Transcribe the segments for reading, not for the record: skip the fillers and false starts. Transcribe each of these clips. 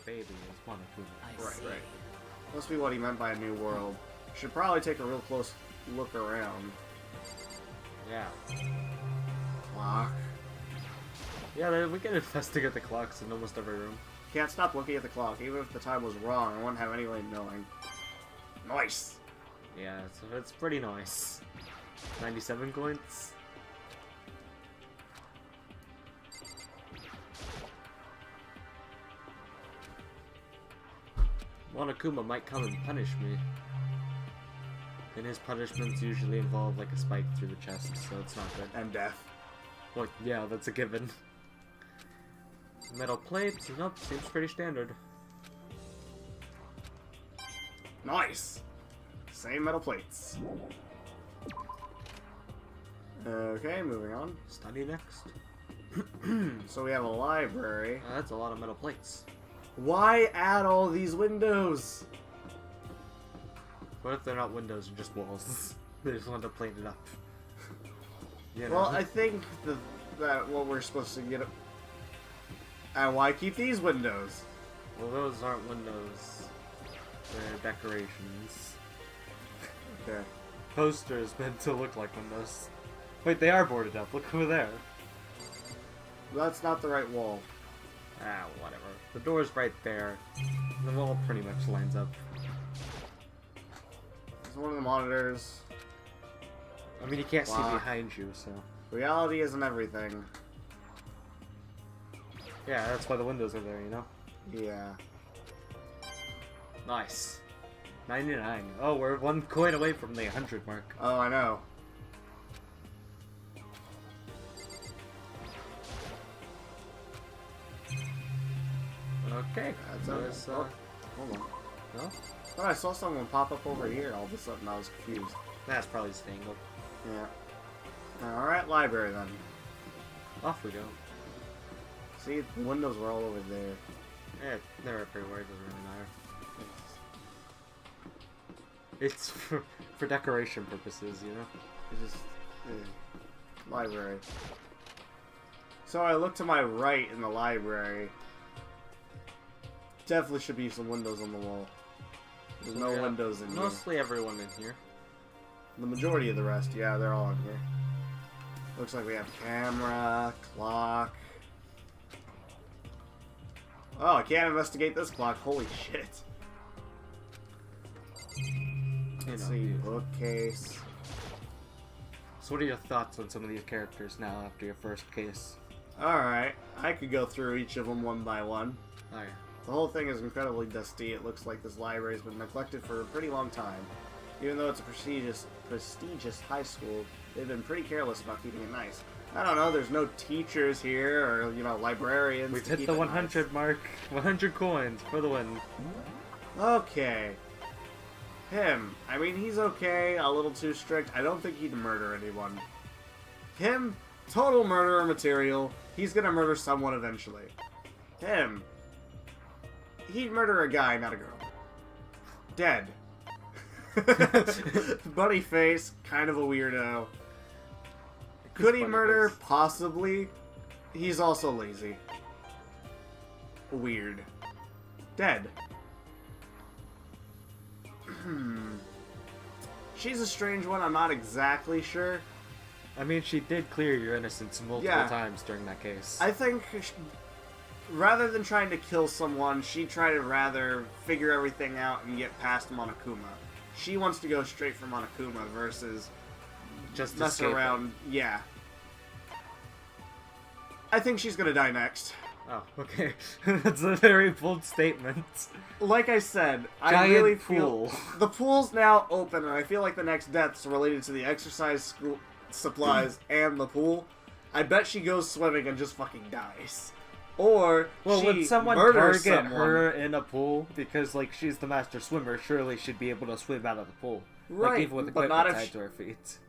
baby is Monokuma. Right. Must be what he meant by a new world. Should probably take a real close look around. Yeah. Clock. Yeah, we can investigate the clocks in almost every room. Can't stop looking at the clock, even if the time was wrong. I wouldn't have any way of knowing. Nice! Yeah, so it's pretty nice. 97 coins. Monokuma might come and punish me. And his punishments usually involve like a spike through the chest, so it's not good. And death. Well, yeah, that's a given. Metal plates, nope, seems pretty standard. Nice! Same metal plates. Okay, moving on. Study next. So we have a library. That's a lot of metal plates. Why add all these windows? What if they're not windows and just walls? They just want to plate it up. You know? Well, I think that what we're supposed to get... And why keep these windows? Well, those aren't windows. They're decorations. Okay. Posters meant to look like windows. Wait, they are boarded up. Look over there. That's not the right wall. Ah, whatever. The door's right there. The wall pretty much lines up. It's one of the monitors. I mean, you can't see behind you, so... Reality isn't everything. Yeah, that's why the windows are there, you know? Yeah. Nice. 99. Oh, we're 1 coin away from the 100 mark. Oh, I know. Okay. That's hold on. No? I thought I saw someone pop up over here. All of a sudden, I was confused. That's probably just angle. Yeah. Alright, library then. Off we go. See, the windows were all over there. Yeah, they're everywhere. It doesn't really matter. It's for decoration purposes, you know? It's just... library. So I look to my right in the library. Definitely should be some windows on the wall. There's no windows in here. Mostly everyone in here. The majority of the rest, yeah, they're all in here. Looks like we have camera, clock. Oh, I can't investigate this clock. Holy shit. Let's see, bookcase. So what are your thoughts on some of these characters now after your first case? Alright, I could go through each of them one by one. Oh yeah. The whole thing is incredibly dusty. It looks like this library has been neglected for a pretty long time. Even though it's a prestigious high school, they've been pretty careless about keeping it nice. I don't know, there's no teachers here, or, you know, librarians. We've hit the 100 nice. Mark. 100 coins for the win. Okay. Him. I mean, he's okay, a little too strict. I don't think he'd murder anyone. Him, total murderer material. He's gonna murder someone eventually. Him. He'd murder a guy, not a girl. Dead. Bunny face, kind of a weirdo. Could he murder? Possibly. He's also lazy. Weird. Dead. She's a strange one, I'm not exactly sure. I mean, she did clear your innocence multiple times during that case. I think rather than trying to kill someone, she tried to rather figure everything out and get past Monokuma. She wants to go straight for Monokuma versus just mess around. Yeah. I think she's gonna die next. Oh, okay. That's a very bold statement. Like I said, Giant I really pool. feel the pool's now open, and I feel like the next death's related to the exercise school supplies and the pool. I bet she goes swimming and just fucking dies. Or well, she when someone murders target her in a pool because like she's the master swimmer, surely she'd be able to swim out of the pool, right? Like even with but equipment tied to her feet.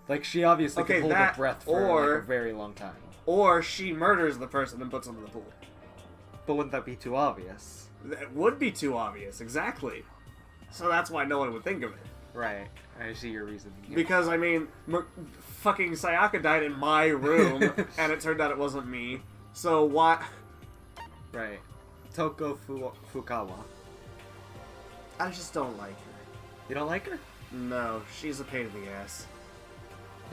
Like she obviously can hold her breath for like a very long time. Or she murders the person and puts them in the pool. But wouldn't that be too obvious? That would be too obvious, exactly. So that's why no one would think of it. Right. I see your reasoning. Yeah. Because, I mean, fucking Sayaka died in my room, and it turned out it wasn't me. So why... Right. Toko Fukawa. I just don't like her. You don't like her? No, she's a pain in the ass.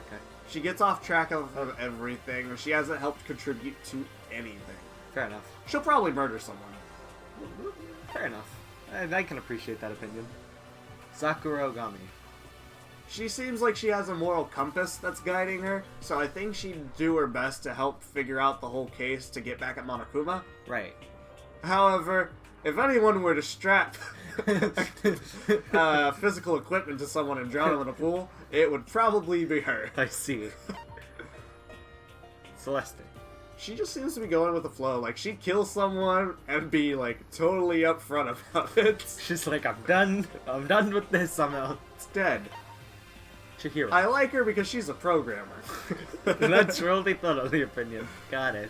Okay. She gets off track of everything. She hasn't helped contribute to anything. Fair enough. She'll probably murder someone. Fair enough. I can appreciate that opinion. Sakura Ogami. She seems like she has a moral compass that's guiding her, so I think she'd do her best to help figure out the whole case to get back at Monokuma. Right. However, if anyone were to strap physical equipment to someone and drown them in a pool, it would probably be her. I see. Celeste. She just seems to be going with the flow. Like, she'd kill someone and be, like, totally upfront about it. She's like, I'm done. I'm done with this. I'm out. It's dead. Chihiro. I like her because she's a programmer. That's really thoroughly opinion. Got it.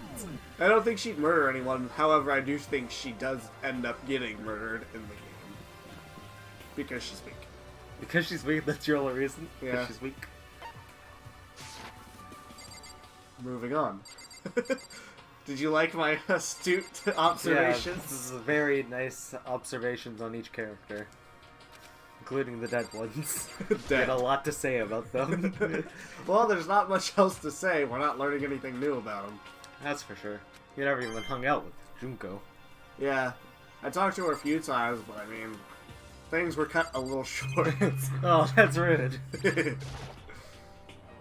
I don't think she'd murder anyone. However, I do think she does end up getting murdered in the game. Because she's weak. Because she's weak, that's your only reason? Yeah. Because she's weak? Moving on. Did you like my astute observations? Yeah, this is very nice observations on each character. Including the dead ones. Dead. Got a lot to say about them. Well, there's not much else to say. We're not learning anything new about them. That's for sure. You never even hung out with Junko. Yeah. I talked to her a few times, but I mean, things were cut a little short. Oh, that's rude.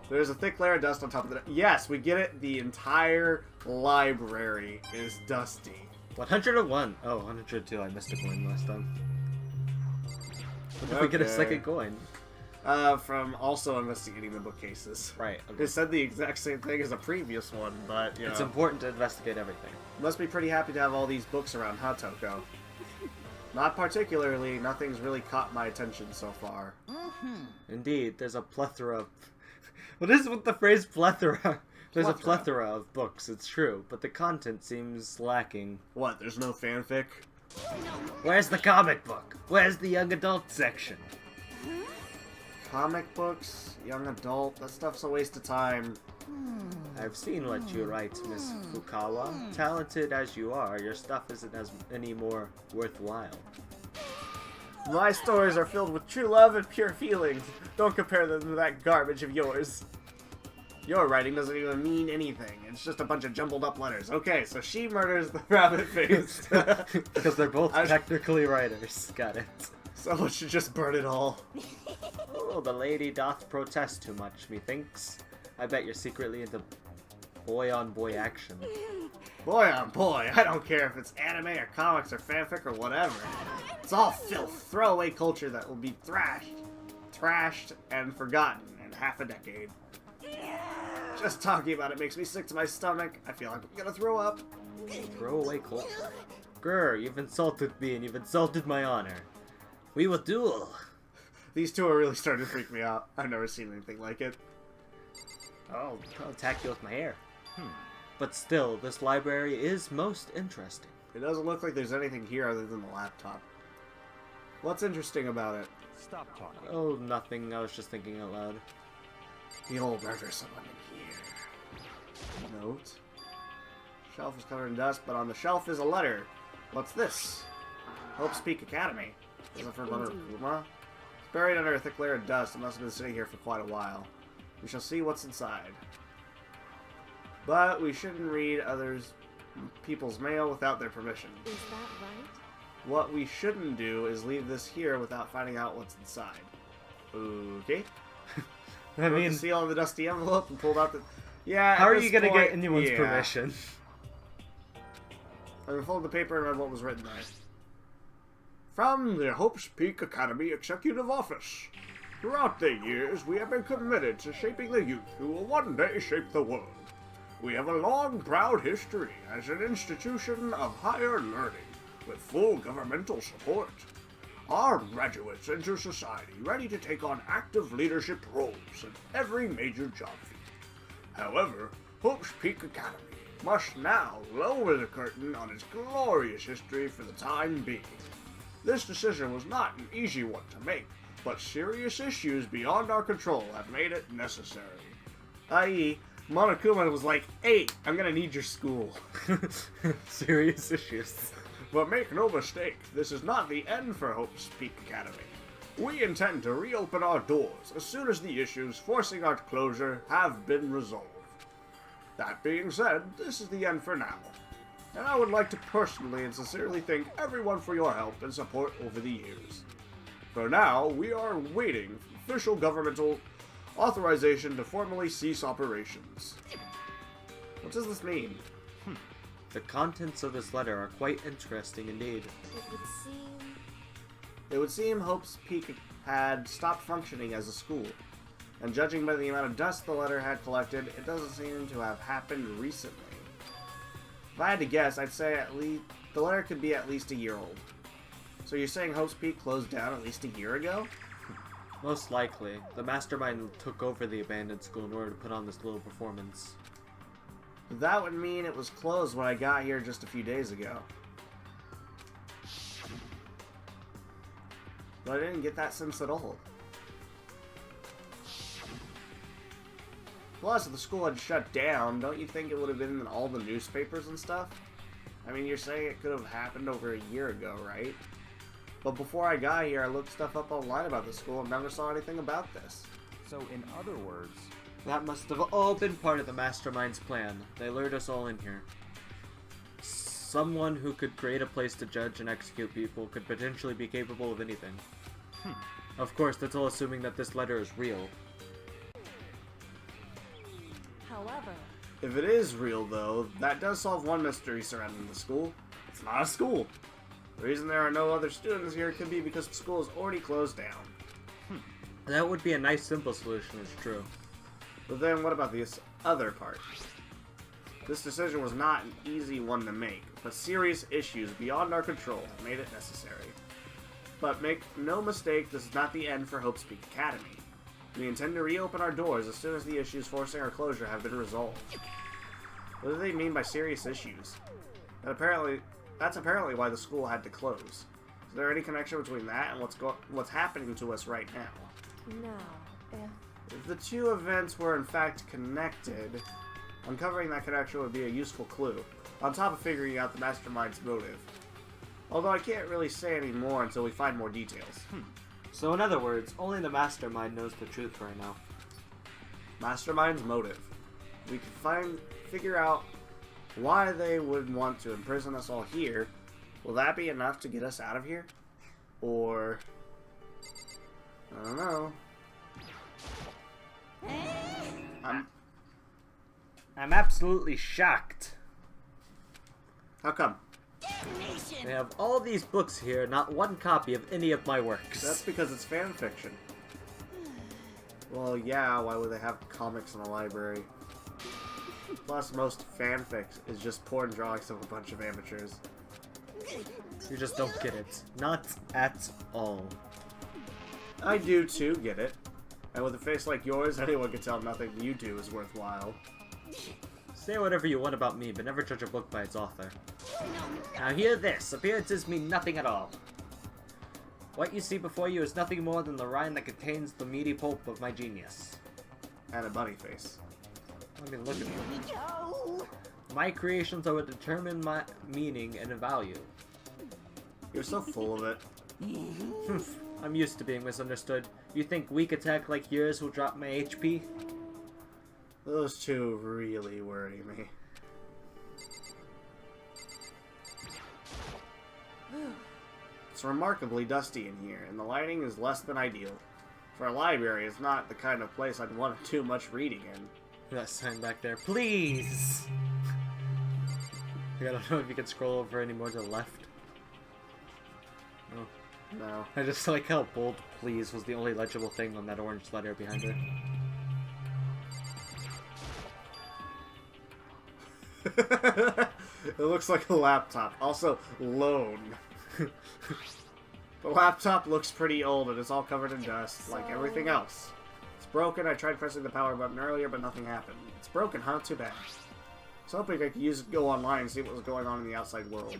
There's a thick layer of dust on top of the... Yes, we get it. The entire library is dusty. 101. Oh, 102. I missed a coin last time. What if we get a second coin? From also investigating the bookcases. Right. It said the exact same thing as a previous one, but, you know. It's important to investigate everything. Must be pretty happy to have all these books around Hatoko. Not particularly. Nothing's really caught my attention so far. Indeed, there's a plethora of... What is with the phrase plethora? There's a plethora of books, it's true, but the content seems lacking. What, there's no fanfic? Where's the comic book? Where's the young adult section? Comic books? Young adult? That stuff's a waste of time. I've seen what you write, Miss Fukawa. Talented as you are, your stuff isn't any more worthwhile. My stories are filled with true love and pure feelings. Don't compare them to that garbage of yours. Your writing doesn't even mean anything. It's just a bunch of jumbled up letters. Okay, so she murders the rabbit face. Because they're both technically writers. Got it. Someone should just burn it all. Oh, the lady doth protest too much, methinks. I bet you're secretly into boy-on-boy action. Boy on boy, I don't care if it's anime or comics or fanfic or whatever. It's all filth, throwaway culture that will be trashed, and forgotten in half a decade. Just talking about it makes me sick to my stomach. I feel like I'm gonna throw up. Throwaway culture. Grr, you've insulted me and you've insulted my honor. We will duel. These two are really starting to freak me out. I've never seen anything like it. I'll attack you with my hair. But still, this library is most interesting. It doesn't look like there's anything here other than the laptop. What's interesting about it? Stop talking. Oh, nothing. I was just thinking out loud. You'll murder someone in here. Note. Shelf is covered in dust, but on the shelf is a letter. What's this? Hope's Peak Academy. Is it for Monokuma? It's buried under a thick layer of dust. It must have been sitting here for quite a while. We shall see what's inside. But we shouldn't read people's mail without their permission. Is that right? What we shouldn't do is leave this here without finding out what's inside. Okay. I mean, seal on the dusty envelope and pulled out the... Yeah, how are you gonna get anyone's permission? I unfolded the paper and read what was written there. From the Hope's Peak Academy Executive Office. Throughout the years, we have been committed to shaping the youth who will one day shape the world. We have a long, proud history as an institution of higher learning with full governmental support. Our graduates enter society ready to take on active leadership roles in every major job field. However, Hope's Peak Academy must now lower the curtain on its glorious history for the time being. This decision was not an easy one to make, but serious issues beyond our control have made it necessary. I.e., Monokuma was like, hey, I'm gonna need your school. Serious issues. But make no mistake, this is not the end for Hope's Peak Academy. We intend to reopen our doors as soon as the issues forcing our closure have been resolved. That being said, this is the end for now. And I would like to personally and sincerely thank everyone for your help and support over the years. For now, we are waiting for official governmental authorization to formally cease operations. What does this mean? The contents of this letter are quite interesting indeed. It would seem Hope's Peak had stopped functioning as a school, and judging by the amount of dust the letter had collected, it doesn't seem to have happened recently. If I had to guess, I'd say at least the letter could be at least a year old. So you're saying Hope's Peak closed down at least a year ago? Most likely. The mastermind took over the abandoned school in order to put on this little performance. That would mean it was closed when I got here just a few days ago. But I didn't get that sense at all. Plus, if the school had shut down, don't you think it would have been in all the newspapers and stuff? I mean, you're saying it could have happened over a year ago, right? But before I got here, I looked stuff up online about the school and never saw anything about this. So, in other words, That must have all been part of the mastermind's plan. They lured us all in here. Someone who could create a place to judge and execute people could potentially be capable of anything. Of course, that's all assuming that this letter is real. However, If it is real, though, that does solve one mystery surrounding the school. It's not a school. The reason there are no other students here could be because the school is already closed down. That would be a nice simple solution, it's true. But then what about this other part? This decision was not an easy one to make, but serious issues beyond our control made it necessary. But make no mistake, this is not the end for Hope's Peak Academy. We intend to reopen our doors as soon as the issues forcing our closure have been resolved. What do they mean by serious issues? That's apparently why the school had to close. Is there any connection between that and what's happening to us right now? now, If the two events were in fact connected, uncovering that connection would be a useful clue, on top of figuring out the mastermind's motive. Although I can't really say any more until we find more details. So in other words, only the mastermind knows the truth right now. Mastermind's motive. We can figure out why they would want to imprison us all here. Will that be enough to get us out of here? Or... I don't know. I'm absolutely shocked. How come? They have all these books here, not one copy of any of my works. That's because it's fan fiction. Well, yeah, why would they have comics in the library? Plus, most fanfic is just porn drawings of a bunch of amateurs. You just don't get it. Not at all. I do too get it. And with a face like yours, anyone can tell nothing you do is worthwhile. Say whatever you want about me, but never judge a book by its author. Now hear this. Appearances mean nothing at all. What you see before you is nothing more than the rind that contains the meaty pulp of my genius. And a bunny face. I mean, look at me. My creations are what determine my meaning and value. You're so full of it. I'm used to being misunderstood. You think weak attack like yours will drop my HP? Those two really worry me. It's remarkably dusty in here, and the lighting is less than ideal. For a library, it's not the kind of place I'd want to do much reading in. That sign back there, please! I don't know if you can scroll over any more to the left. Oh. No. I just like how bold please was the only legible thing on that orange letter behind her. It looks like a laptop. Also, loan. The laptop looks pretty old and it's all covered in dust, like everything else. It's broken. I tried pressing the power button earlier, but nothing happened. It's broken, huh? Too bad. I was hoping I could go online and see what was going on in the outside world.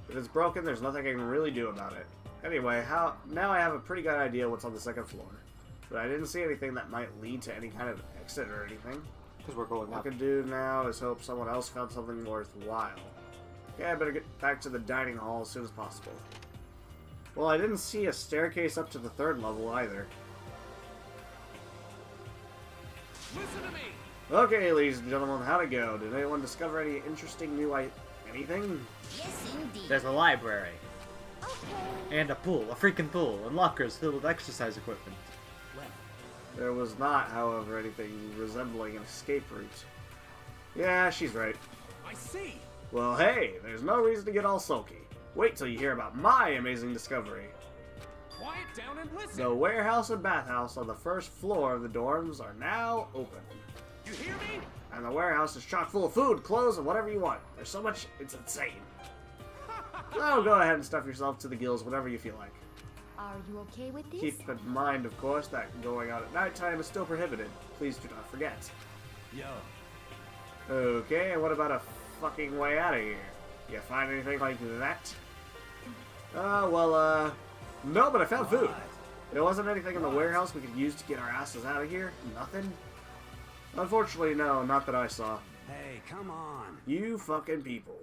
If it's broken, there's nothing I can really do about it. Anyway, now I have a pretty good idea what's on the second floor. But I didn't see anything that might lead to any kind of exit or anything. Because we're going What I up. can do now is hope someone else found something worthwhile. Okay, I better get back to the dining hall as soon as possible. Well, I didn't see a staircase up to the 3rd level either. Listen to me! Okay, ladies and gentlemen, how'd it go? Did anyone discover any interesting new anything? Yes, indeed. There's a library. Okay. And a pool. A freaking pool. And lockers filled with exercise equipment. There was not, however, anything resembling an escape route. Yeah, she's right. I see! Well, hey, there's no reason to get all sulky. Wait till you hear about my amazing discovery. Quiet down and listen! The warehouse and bathhouse on the 1st floor of the dorms are now open. You hear me? And the warehouse is chock full of food, clothes, and whatever you want. There's so much, it's insane. So go ahead and stuff yourself to the gills whenever you feel like. Are you okay with this? Keep in mind, of course, that going out at nighttime is still prohibited. Please do not forget. Yo. Okay, and what about a fucking way out of here? You find anything like that? No, but I found food. There wasn't anything in the warehouse we could use to get our asses out of here? Nothing? Unfortunately, no, not that I saw. Hey, come on. You fucking people.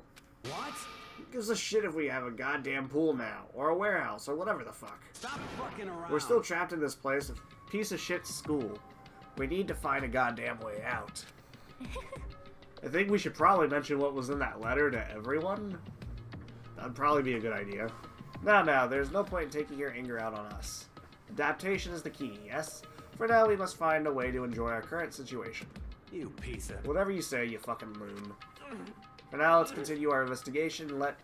What? Who gives a shit if we have a goddamn pool now, or a warehouse, or whatever the fuck? Stop fucking around. We're still trapped in this place, a piece of shit school. We need to find a goddamn way out. I think we should probably mention what was in that letter to everyone. That'd probably be a good idea. Now, there's no point in taking your anger out on us. Adaptation is the key, yes? For now, we must find a way to enjoy our current situation. You piece of... Whatever you say, you fucking loon. For now, let's continue our investigation and let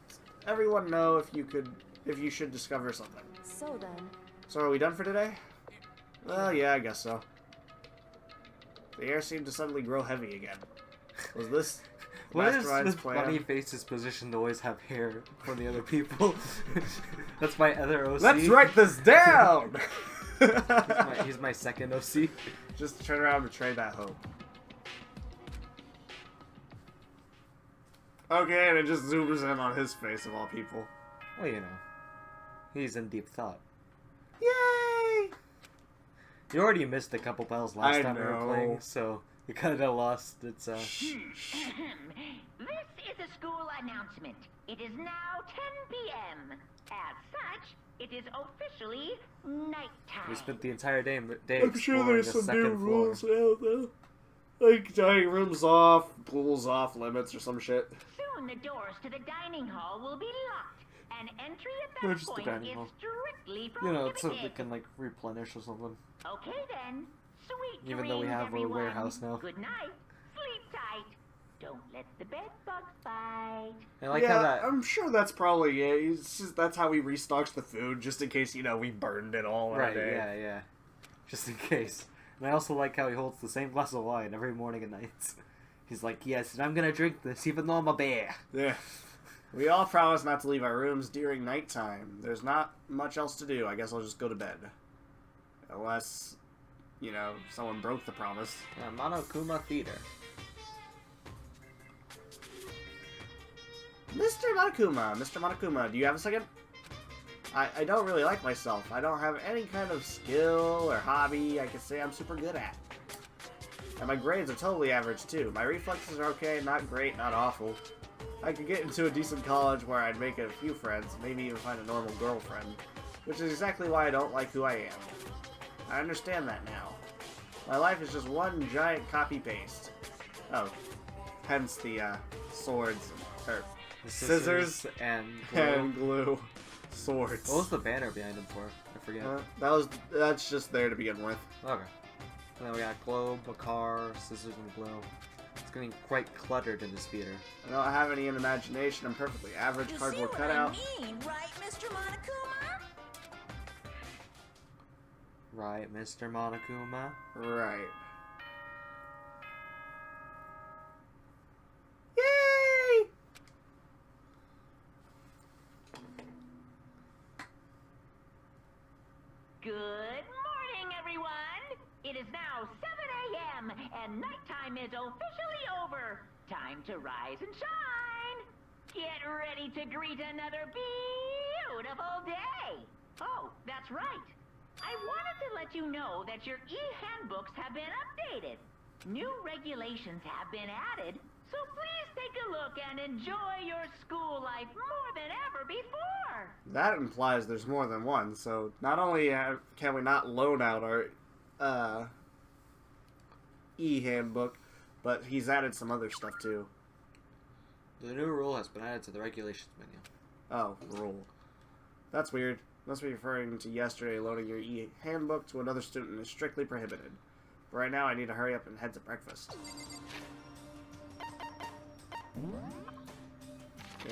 everyone know if you should discover something. So then. So are we done for today? Well, yeah, I guess so. The air seemed to suddenly grow heavy again. Was this What is Mastermind's this plan? Bunny Face's position to always have hair for the other people? That's my other OC. Let's write this down! He's my second OC. Just turn around and betray that hope. Okay, and it just zooms in on his face of all people. Well, you know, he's in deep thought. Yay! You already missed a couple battles last I time we were know. playing, so you kind of lost its. This is a school announcement. It is now 10 p.m. As such, it is officially nighttime. We spent the entire day I'm sure exploring there's the some second new floor. rules now, though. Like dining rooms off, pools off limits or some shit. Soon the doors to the dining hall will be locked, and entry at Or that just the point dining is hall. strictly You know, prohibited. so they can like replenish or something. Okay then. Sweet Even though we dreams, have a everyone. warehouse now. Good night. Sleep tight. Don't let the bed bugs bite. I like yeah, how that. I'm sure that's probably it. It's just, that's how he restocks the food, just in case, you know, we burned it all in a Right, day. yeah. Just in case. And I also like how he holds the same glass of wine every morning and night. He's like, yes, and I'm gonna drink this even though I'm a bear. Yeah. We all promise not to leave our rooms during nighttime. There's not much else to do. I guess I'll just go to bed. Unless, you know, someone broke the promise. Monokuma Theater. Mr. Monokuma, do you have a second? I don't really like myself. I don't have any kind of skill or hobby I can say I'm super good at. And my grades are totally average too. My reflexes are okay, not great, not awful. I could get into a decent college where I'd make a few friends, maybe even find a normal girlfriend. Which is exactly why I don't like who I am. I understand that now. My life is just one giant copy-paste. Oh. Hence the, swords, or The scissors and glue. and glue. Swords. What was the banner behind him for? I forget. That's just there to begin with. Okay. And then we got globe, a car, scissors, and glue. It's getting quite cluttered in this theater. I don't have any imagination. I'm perfectly average You cardboard see what cutout. I mean, right, Mr. Monokuma? Right, Mr. Monokuma? Right. Yay! Good morning, everyone. It is now 7 a.m. and nighttime is officially over. Time to rise and shine. Get ready to greet another beautiful day. Oh, that's right. I wanted to let you know that your e-handbooks have been updated. New regulations have been added, So please take a look and enjoy your school life more than ever before. That implies there's more than one, so not only can we not loan out our e-handbook, but he's added some other stuff too. The new rule has been added to the regulations menu. Oh, rule. That's weird. Must be referring to yesterday. Loaning your e-handbook to another student is strictly prohibited. But right now I need to hurry up and head to breakfast.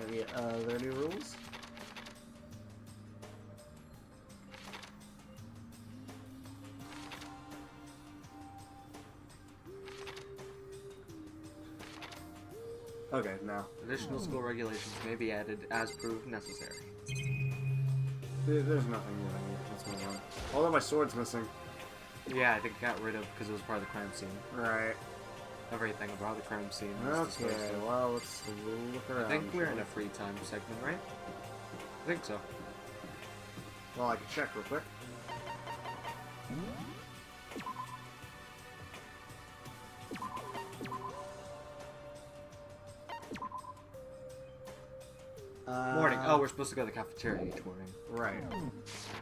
Any other new rules? Okay, now. Additional school regulations may be added as proved necessary. There's nothing new here. Let's move on. Although my sword's missing. Yeah, I think it got rid of because it was part of the crime scene. Right. Everything about the crime scene. Was Okay, well, let's look around. I think we're in a free time segment, right? I think so. Well, I can check real quick. Morning. Oh, we're supposed to go to the cafeteria each morning. Right.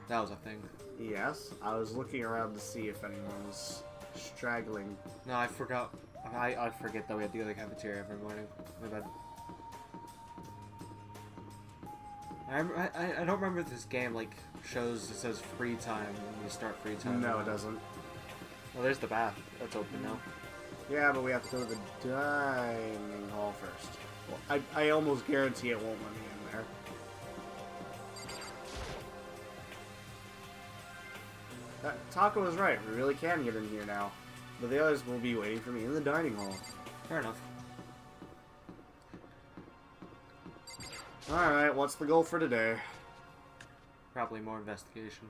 That was a thing. Yes, I was looking around to see if anyone was straggling. No, I forgot. I forget that we had to go to the cafeteria every morning. My bad. I don't remember if this game like shows it says free time when you start free time. No, it doesn't. Well, there's the bath. That's open now. Yeah, but we have to go to the dining hall first. Well, I almost guarantee it won't let me in there. Taco was right. We really can get in here now. But the others will be waiting for me in the dining hall. Fair enough. Alright, what's the goal for today? Probably more investigation.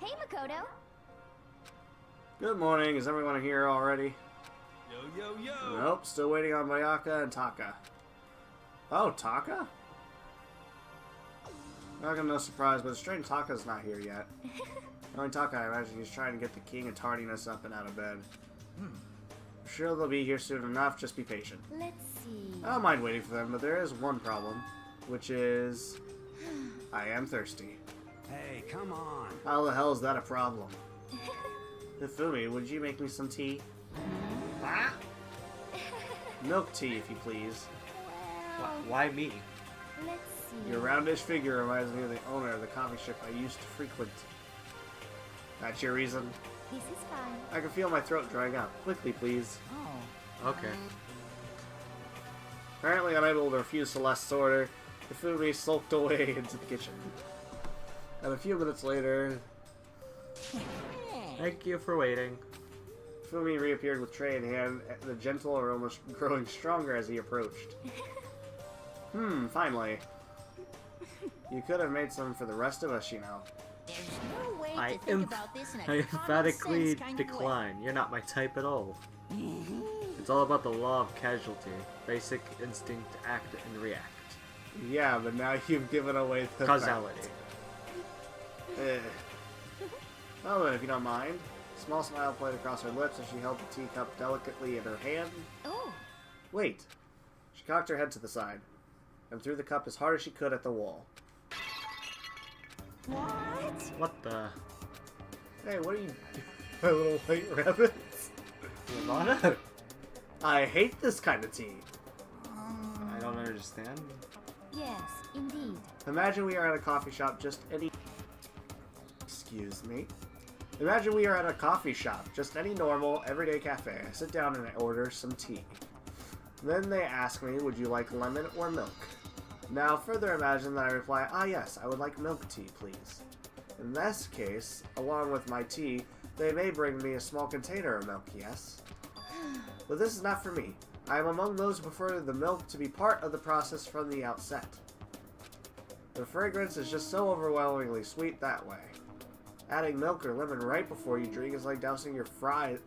Hey, Makoto. Good morning. Is everyone here already? Yo, yo, yo! Nope, still waiting on Mayaka and Taka. Oh, Taka? Not gonna no surprise, but it's strange Taka's not here yet. Knowing Taka, I imagine he's trying to get the king of tardiness up and out of bed. I'm sure they'll be here soon enough, just be patient. Let's see. I don't mind waiting for them, but there is one problem, which is... I am thirsty. Hey, come on! How the hell is that a problem? Hifumi, would you make me some tea? Ah? Milk tea, if you please. Well, Why me? let's see. Your roundish figure reminds me of the owner of the coffee shop I used to frequent. That's your reason? This is fine. I can feel my throat drying out. Quickly, please. Oh. Okay. Apparently unable to refuse Celeste's order, Hifumi sulked away into the kitchen. And a few minutes later, Thank you for waiting. Hifumi reappeared with tray in hand, the gentle aroma growing stronger as he approached. Finally. You could have made some for the rest of us, you know. There's no way I to think about this in a I common emphatically sense kind of way. decline. You're not my type at all. It's all about the law of casualty. Basic instinct, act and react. Yeah, but now you've given away the Causality. Well then, if you don't mind. Small smile played across her lips as she held the teacup delicately in her hand. Oh, Wait. She cocked her head to the side and threw the cup as hard as she could at the wall. what? What the? Hey, what are you doing, my little white rabbits? Ivana? I hate this kind of tea. I don't understand. Yes, indeed. Imagine we are at a coffee shop, just any... Excuse me. Imagine we are at a coffee shop, just any normal, everyday cafe. I sit down and I order some tea. Then they ask me, would you like lemon or milk? Now, further imagine that I reply, ah yes, I would like milk tea, please. In this case, along with my tea, they may bring me a small container of milk, yes? But this is not for me. I am among those who prefer the milk to be part of the process from the outset. The fragrance is just so overwhelmingly sweet that way. Adding milk or lemon right before you drink is like dousing your fries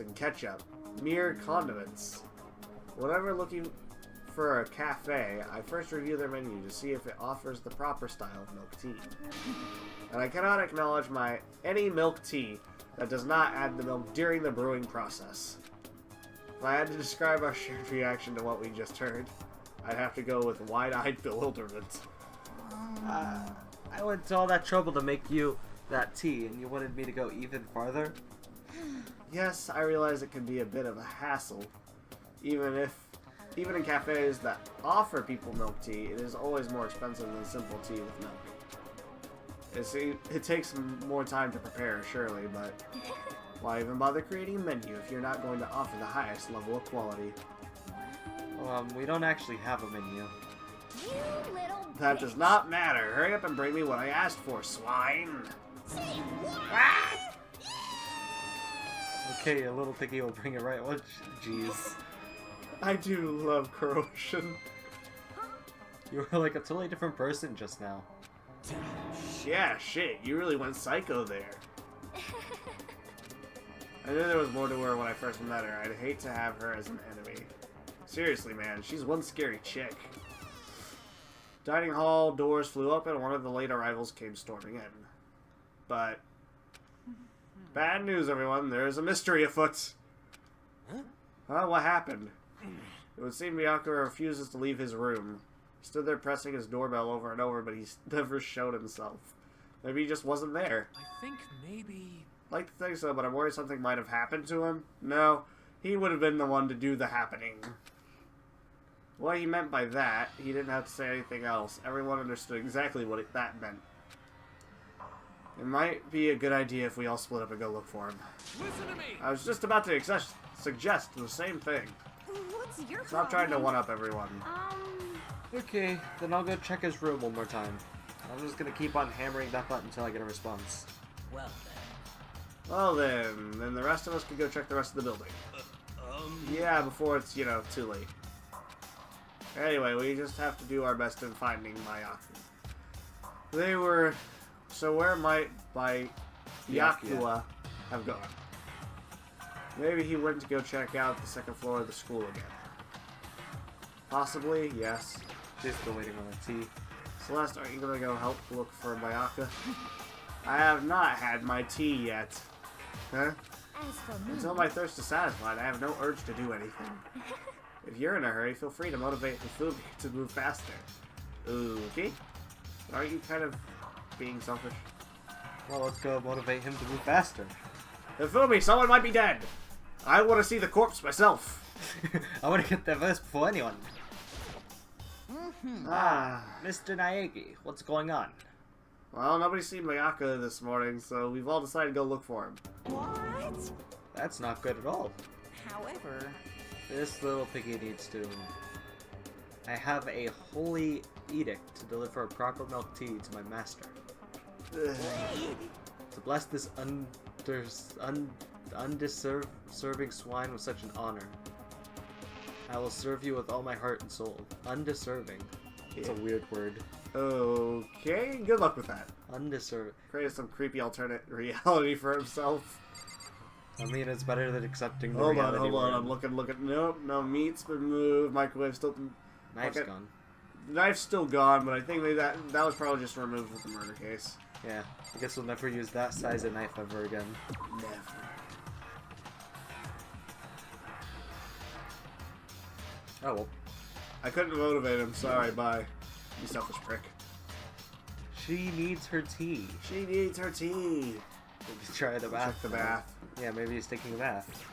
in ketchup. Mere condiments. Whenever looking for a cafe, I first review their menu to see if it offers the proper style of milk tea. And I cannot acknowledge any milk tea that does not add the milk during the brewing process. If I had to describe our shared reaction to what we just heard, I'd have to go with wide-eyed bewilderment. I went to all that trouble to make you that tea, and you wanted me to go even farther? Yes, I realize it can be a bit of a hassle. Even in cafes that offer people milk tea, it is always more expensive than simple tea with milk. It takes more time to prepare, surely, but why even bother creating a menu if you're not going to offer the highest level of quality? We don't actually have a menu. You little That does bitch. not matter. Hurry up and bring me what I asked for, swine! Say what? Okay, a little thingy will bring it right. What? Jeez. I do love corrosion. You were like a totally different person just now. Yeah, shit, you really went psycho there. I knew there was more to her when I first met her. I'd hate to have her as an enemy. Seriously, man, she's one scary chick. Dining hall doors flew open and one of the late arrivals came storming in. But bad news, everyone. There is a mystery afoot. Huh? What happened? It would seem Miyako refuses to leave his room. He stood there pressing his doorbell over and over, but he never showed himself. Maybe he just wasn't there. I think maybe... I'd like to think so, but I'm worried something might have happened to him. No, he would have been the one to do the happening. What he meant by that, he didn't have to say anything else. Everyone understood exactly what that meant. It might be a good idea if we all split up and go look for him. Listen to me! I was just about to suggest the same thing. What's your Stop trying to problem? one-up everyone. Okay, then I'll go check his room one more time. I'm just gonna keep on hammering that button until I get a response. Well Well then the rest of us can go check the rest of the building. Yeah, before it's, you know, too late. Anyway, we just have to do our best in finding Miyako. They were... So where might Byakuya have gone? Maybe he went to go check out the second floor of the school again. Possibly, yes. She's still waiting on the tea. Celeste, aren't you gonna go help look for Byakuya? I have not had my tea yet. Huh? As for me, Until my thirst is satisfied, I have no urge to do anything. If you're in a hurry, feel free to motivate Hifumi to move faster. Okay? Aren't you kind of being selfish? Well, let's go motivate him to move faster. Hifumi, someone might be dead! I want to see the corpse myself! I want to get there first before anyone. Ah. Mr. Naegi, what's going on? Well, nobody's seen Mayaka this morning, so we've all decided to go look for him. What? That's not good at all. However... This little piggy needs to... I have a holy edict to deliver a proper milk tea to my master. To bless this undeserving swine with such an honor. I will serve you with all my heart and soul. Undeserving. It's a weird word. Okay, good luck with that. Undeserving. Created some creepy alternate reality for himself. I mean, it's better than accepting the Hold on, reality. hold on, we're I'm in. looking. Nope, no meat's been moved. Microwave still. Knife's Okay. gone. The knife's still gone, but I think maybe that was probably just removed with the murder case. Yeah, I guess we'll never use that size of knife ever again. Never. Oh well. I couldn't motivate him. Sorry, bye. You selfish prick. She needs her tea. She needs her tea. Maybe try the bath. Check the bath. Yeah, maybe he's taking a bath.